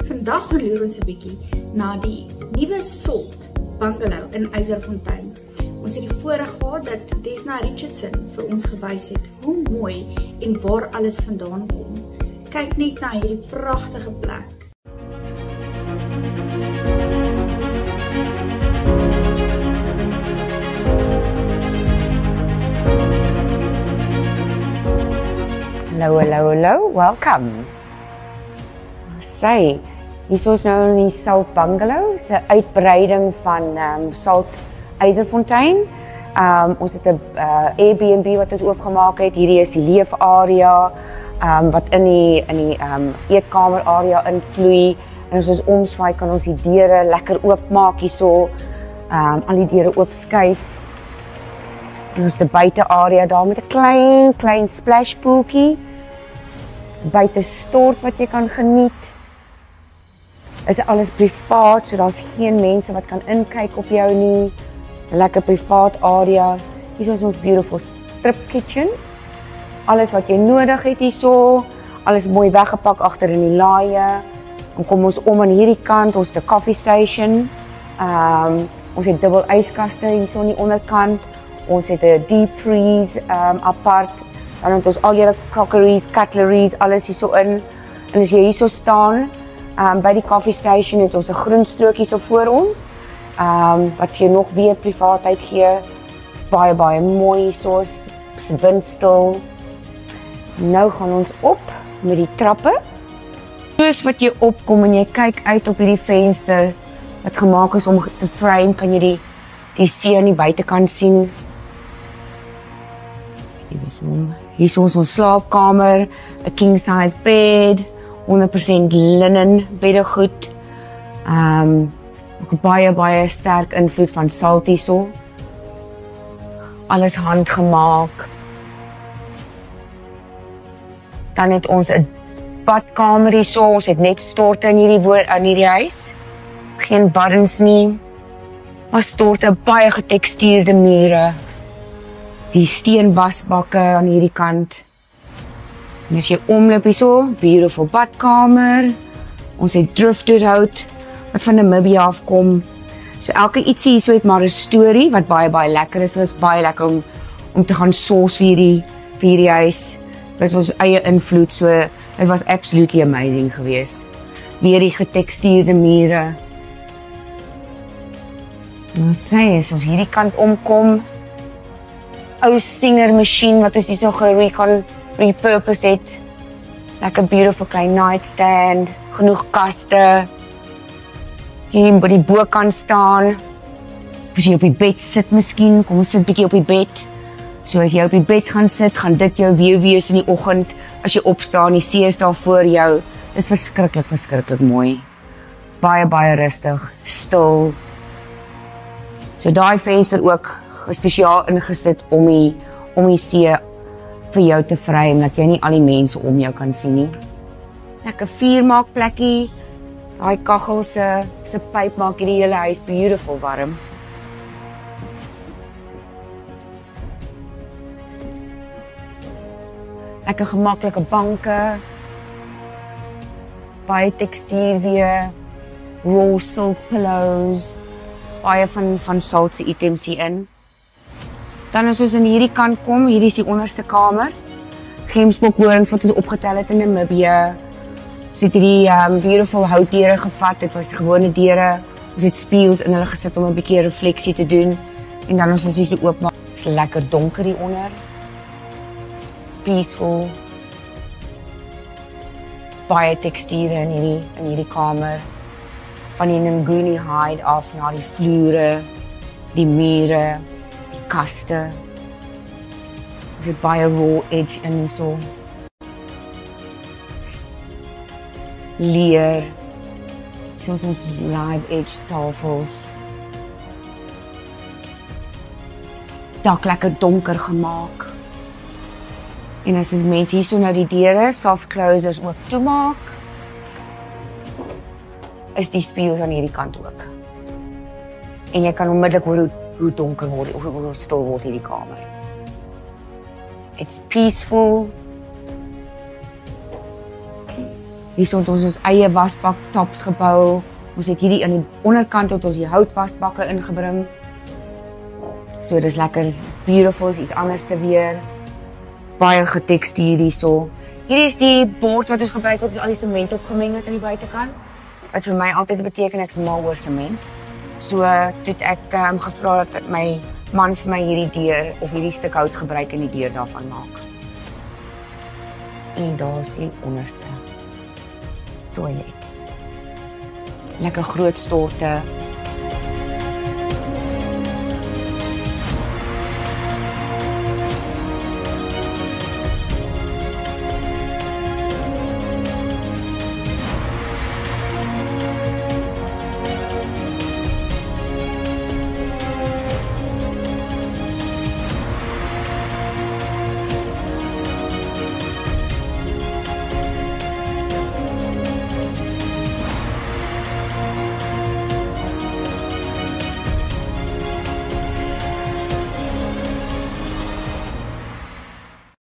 Vandag gaan loer ons 'n bietjie na die nuwe Salt Bungalow in Eiserfontein. Ons het die voorreg gehad dat Desna Richardson vir ons gewys het hoe mooi en waar alles vandaan kom. Kyk net na hierdie pragtige plek. Hallo, welcome. Hier is ons nou in die Salt Bungalow, 'n uitbreiding van Salt Eiserfontein. Ons het 'n Airbnb wat ons oopgemaak het. Hierdie is die leefarea wat in die eetkamer area invloei. En as ons omswaai kan ons die deure lekker oopmaak hierso. Al die deure oopskuif. En ons het 'n buitearea daar met 'n klein splashpooltjie. Buite stort wat jy kan geniet. Is alles privaat, so daar's geen mense wat kan inkyk op jou nie. 'n Lekker privaat area. Hier is ons beautiful strip kitchen. Alles wat jy nodig het hierso, alles mooi weggepak agter in die laaie. Dan kom ons om aan hierdie kant, ons het 'n coffee station. Ons het dubbel yskaste hierso aan die onderkant. Ons het 'n deep freeze apart. Dan het ons al jou crockeries, cutleries, alles hierso in. En as jy hierso staan, by die coffee station het ons 'n groen strokie so voor ons. Wat vir jou nog weer privaatheid gee. Is baie mooi hierso, is windstil. Nou gaan ons op met die trappe. Soos wat jy opkom en jy kyk uit op hierdie venster wat gemaak is om te frame, kan jy die see aan die buitekant sien. Hier is ons slaapkamer, 'n king size bed, 100% linnen beddegoed. Baie sterk invloed van Salt hierso. Alles handgemaak. Dan het ons 'n badkamer hierso. Ons het net storte in hierdie huis. Geen baddens nie. Maar storte, baie getekstuurde mure. Die steen wasbakke aan hierdie kant. En as jy omloop hierso, beautiful badkamer. Ons het driftwood hout wat van Namibia afkom. So elke ietsie hierso het maar 'n storie wat baie lekker is. Dit was baie lekker om te gaan source vir hierdie huis. Dit was ons eie invloed, so dit was absolutely amazing geweest. Weer die getekstuurde mure. Wat sê as ons hierdie kant omkom, ou Singer masjien wat ons hierso repurpose het. Lekker beautiful klein nightstand, genoeg kaste. Hier by die bokant staan. As jy op die bed sit miskien, kom ons sit bietjie op die bed. So as jy op die bed gaan sit, gaan dit jou wees in die oggend as jy opstaan, die see is daar voor jou. Dit is verskriklik mooi. Baie rustig, stil. So daai venster ook spesiaal ingesit om die see vir jou te frame, dat jy nie al die mense om jou kan sien nie. Lekker vuurmaakplekkie. Daai kaggel se pyp maak hierdie hele huis beautiful warm. Lekker gemaklike banke. Baie tekstuur weer. Raw silk pillows. Baie van Salt se items hierin. Dan as ons in hierdie kant kom, hierdie is die onderste kamer. Gemsbokhorings wat ons opgetel het in Namibia. Ons het hierdie beautiful houtdeure gevat, dit was gewone deure. Ons het spieëls in hulle gesit om 'n bietjie refleksie te doen. En dan as ons hierdie oopmaak, is lekker donker hier onder. It's peaceful. Baie teksture in hierdie kamer. Van die Nguni hide af na die vloere, die mure, die kaste. Ons het baie raw edge in hierso. Leer. Soos ons live edge tafels. Dak lekker donker gemaak. En as mense hierso nou die deure, soft closers ook toemaak, is die spieëls aan hierdie kant ook. En jy kan onmiddellik hoor hoe donker word of hoe stil word hierdie kamer. It's peaceful. Hier het ons eie wasbak tops gebou. Ons het hierdie aan die onderkant het ons die houtwasbakke ingebring. So dis lekker, dis beautiful, is iets anders te weer. Baie getekstuur hierso. Hierdie is die bord wat ons gebruik het, ons al die sement opgemeng het aan die buitekant. Wat vir my altyd beteken ek's mal oor sement. So toe het ek gevra dat my man vir my hierdie deur of hierdie stuk hout gebruik en die deur daarvan maak. En daar is die onderste toilet. Lekker groot storte.